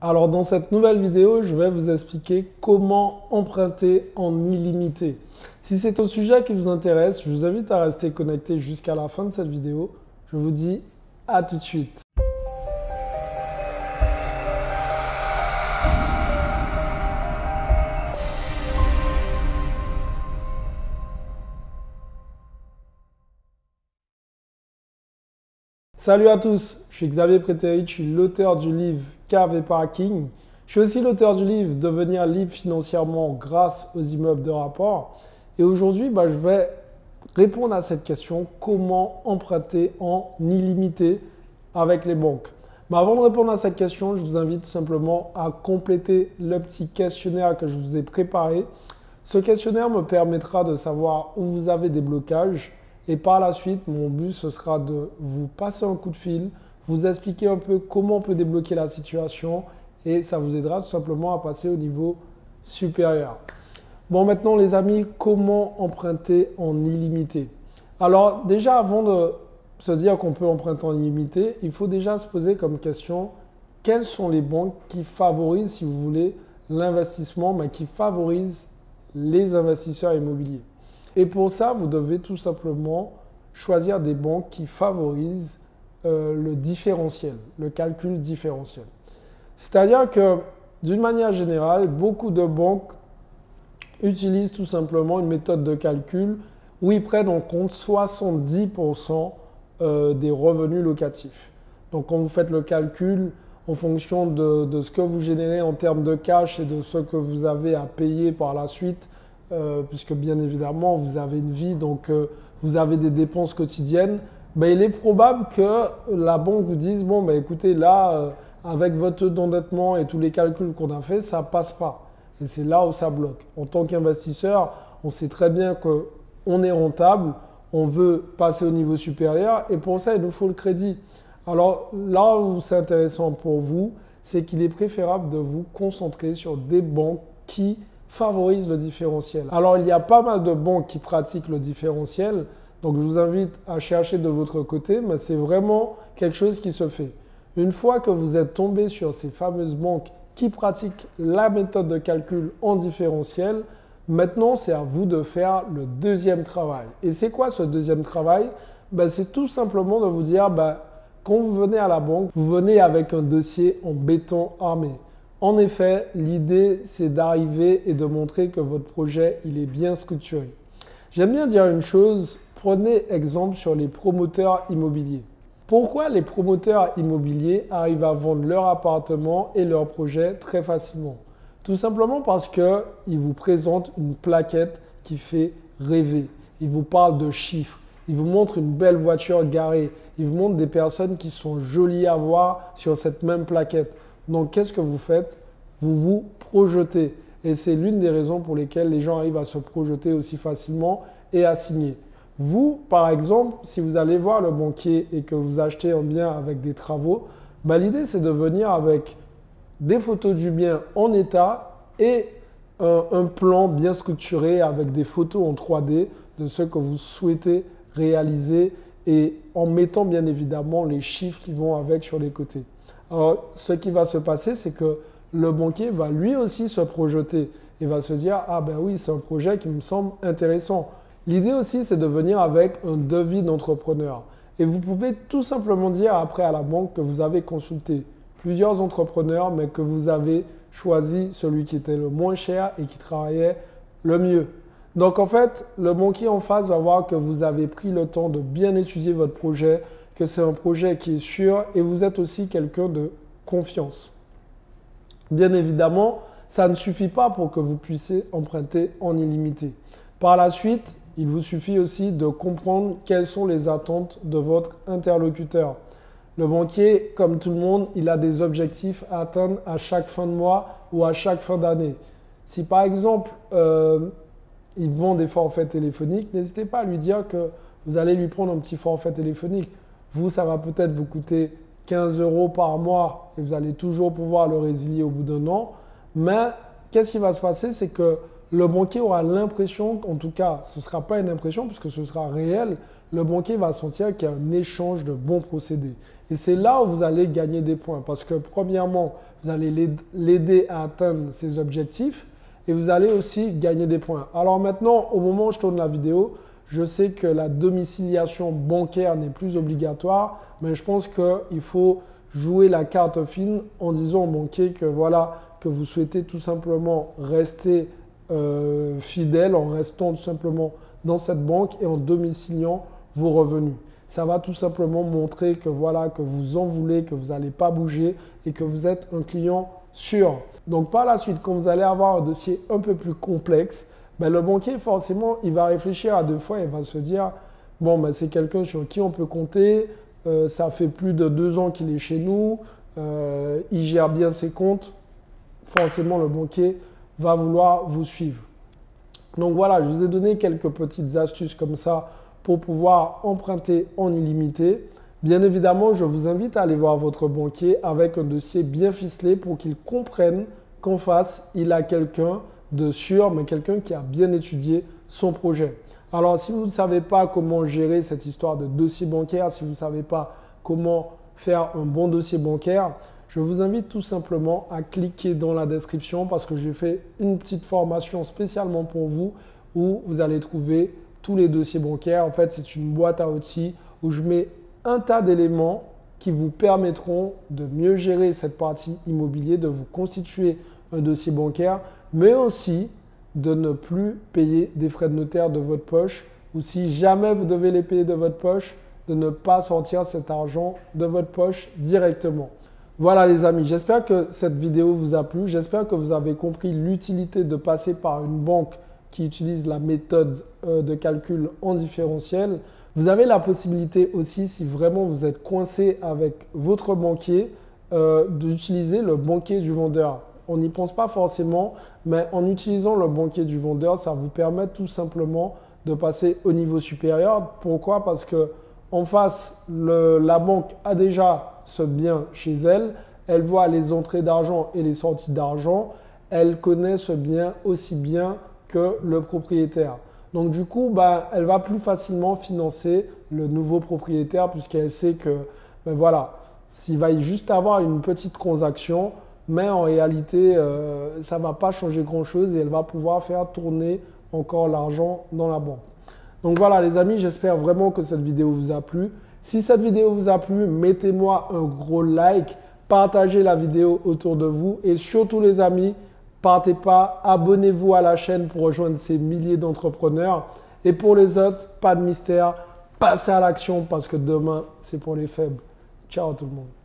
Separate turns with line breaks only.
Alors dans cette nouvelle vidéo, je vais vous expliquer comment emprunter en illimité. Si c'est un sujet qui vous intéresse, je vous invite à rester connecté jusqu'à la fin de cette vidéo. Je vous dis à tout de suite. Salut à tous, je suis Xavier Prétérit, je suis l'auteur du livre Cave et Parking. Je suis aussi l'auteur du livre Devenir libre financièrement grâce aux immeubles de rapport. Et aujourd'hui, je vais répondre à cette question, comment emprunter en illimité avec les banques. Mais avant de répondre à cette question, je vous invite tout simplement à compléter le petit questionnaire que je vous ai préparé. Ce questionnaire me permettra de savoir où vous avez des blocages. Et par la suite, mon but, ce sera de vous passer un coup de fil, vous expliquer un peu comment on peut débloquer la situation et ça vous aidera tout simplement à passer au niveau supérieur. Bon, maintenant les amis, comment emprunter en illimité? Alors déjà, avant de se dire qu'on peut emprunter en illimité, il faut déjà se poser comme question, quelles sont les banques qui favorisent, si vous voulez, l'investissement, mais qui favorisent les investisseurs immobiliers? Et pour ça, vous devez tout simplement choisir des banques qui favorisent le différentiel, le calcul différentiel. C'est-à-dire que d'une manière générale, beaucoup de banques utilisent tout simplement une méthode de calcul où ils prennent en compte 70% des revenus locatifs. Donc quand vous faites le calcul en fonction de ce que vous générez en termes de cash et de ce que vous avez à payer par la suite, puisque bien évidemment, vous avez une vie, donc vous avez des dépenses quotidiennes, il est probable que la banque vous dise, bon, écoutez, là, avec votre taux d'endettement et tous les calculs qu'on a fait, ça ne passe pas. Et c'est là où ça bloque. En tant qu'investisseur, on sait très bien qu'on est rentable, on veut passer au niveau supérieur et pour ça, il nous faut le crédit. Alors là où c'est intéressant pour vous, c'est qu'il est préférable de vous concentrer sur des banques qui favorise le différentiel. Alors, il y a pas mal de banques qui pratiquent le différentiel, donc je vous invite à chercher de votre côté, mais c'est vraiment quelque chose qui se fait. Une fois que vous êtes tombé sur ces fameuses banques qui pratiquent la méthode de calcul en différentiel, maintenant, c'est à vous de faire le deuxième travail. Et c'est quoi ce deuxième travail? C'est tout simplement de vous dire, quand vous venez à la banque, vous venez avec un dossier en béton armé. En effet, l'idée, c'est d'arriver et de montrer que votre projet, il est bien structuré. J'aime bien dire une chose, prenez exemple sur les promoteurs immobiliers. Pourquoi les promoteurs immobiliers arrivent à vendre leur appartement et leur projet très facilement? Tout simplement parce qu'ils vous présentent une plaquette qui fait rêver. Ils vous parlent de chiffres. Ils vous montrent une belle voiture garée. Ils vous montrent des personnes qui sont jolies à voir sur cette même plaquette. Donc, qu'est-ce que vous faites? Vous vous projetez. Et c'est l'une des raisons pour lesquelles les gens arrivent à se projeter aussi facilement et à signer. Vous, par exemple, si vous allez voir le banquier et que vous achetez un bien avec des travaux, l'idée, c'est de venir avec des photos du bien en état et un plan bien structuré avec des photos en 3D de ce que vous souhaitez réaliser et en mettant bien évidemment les chiffres qui vont avec sur les côtés. Alors, ce qui va se passer, c'est que le banquier va lui aussi se projeter et va se dire « Ah oui, c'est un projet qui me semble intéressant ». L'idée aussi, c'est de venir avec un devis d'entrepreneur. Et vous pouvez tout simplement dire après à la banque que vous avez consulté plusieurs entrepreneurs, mais que vous avez choisi celui qui était le moins cher et qui travaillait le mieux. Donc en fait, le banquier en face va voir que vous avez pris le temps de bien étudier votre projet, que c'est un projet qui est sûr et vous êtes aussi quelqu'un de confiance. Bien évidemment, ça ne suffit pas pour que vous puissiez emprunter en illimité. Par la suite, il vous suffit aussi de comprendre quelles sont les attentes de votre interlocuteur. Le banquier, comme tout le monde, il a des objectifs à atteindre à chaque fin de mois ou à chaque fin d'année. Si par exemple, il vend des forfaits téléphoniques, n'hésitez pas à lui dire que vous allez lui prendre un petit forfait téléphonique. Vous, ça va peut-être vous coûter 15 € par mois et vous allez toujours pouvoir le résilier au bout d'un an. Mais qu'est-ce qui va se passer? C'est que le banquier aura l'impression, en tout cas, ce ne sera pas une impression puisque ce sera réel, le banquier va sentir qu'il y a un échange de bons procédés. Et c'est là où vous allez gagner des points parce que premièrement, vous allez l'aider à atteindre ses objectifs et vous allez aussi gagner des points. Alors maintenant, au moment où je tourne la vidéo, je sais que la domiciliation bancaire n'est plus obligatoire, mais je pense qu'il faut jouer la carte fine en disant au banquier que voilà, que vous souhaitez tout simplement rester fidèle en restant tout simplement dans cette banque et en domiciliant vos revenus. Ça va tout simplement montrer que voilà, que vous en voulez, que vous n'allez pas bouger et que vous êtes un client sûr. Donc par la suite, quand vous allez avoir un dossier un peu plus complexe, ben, le banquier forcément, il va réfléchir à deux fois et va se dire bon, ben, c'est quelqu'un sur qui on peut compter, ça fait plus de 2 ans qu'il est chez nous, il gère bien ses comptes. Forcément, le banquier va vouloir vous suivre. Donc voilà, je vous ai donné quelques petites astuces comme ça pour pouvoir emprunter en illimité. Bien évidemment, je vous invite à aller voir votre banquier avec un dossier bien ficelé pour qu'il comprenne qu'en face, il a quelqu'un de sûr, mais quelqu'un qui a bien étudié son projet. Alors, si vous ne savez pas comment gérer cette histoire de dossier bancaire, si vous ne savez pas comment faire un bon dossier bancaire, je vous invite tout simplement à cliquer dans la description parce que j'ai fait une petite formation spécialement pour vous où vous allez trouver tous les dossiers bancaires. En fait, c'est une boîte à outils où je mets un tas d'éléments qui vous permettront de mieux gérer cette partie immobilier, de vous constituer un dossier bancaire, mais aussi de ne plus payer des frais de notaire de votre poche ou si jamais vous devez les payer de votre poche, de ne pas sortir cet argent de votre poche directement. Voilà les amis, j'espère que cette vidéo vous a plu. J'espère que vous avez compris l'utilité de passer par une banque qui utilise la méthode de calcul en différentiel. Vous avez la possibilité aussi, si vraiment vous êtes coincé avec votre banquier, d'utiliser le banquier du vendeur. On n'y pense pas forcément, mais en utilisant le banquier du vendeur, ça vous permet tout simplement de passer au niveau supérieur. Pourquoi? Parce que en face, la banque a déjà ce bien chez elle. Elle voit les entrées d'argent et les sorties d'argent. Elle connaît ce bien aussi bien que le propriétaire. Donc du coup, elle va plus facilement financer le nouveau propriétaire puisqu'elle sait que voilà, s'il va juste avoir une petite transaction, mais en réalité, ça ne va pas changer grand-chose et elle va pouvoir faire tourner encore l'argent dans la banque. Donc voilà les amis, j'espère vraiment que cette vidéo vous a plu. Si cette vidéo vous a plu, mettez-moi un gros like, partagez la vidéo autour de vous et surtout les amis, partez pas, abonnez-vous à la chaîne pour rejoindre ces milliers d'entrepreneurs. Et pour les autres, pas de mystère, passez à l'action parce que demain, c'est pour les faibles. Ciao tout le monde.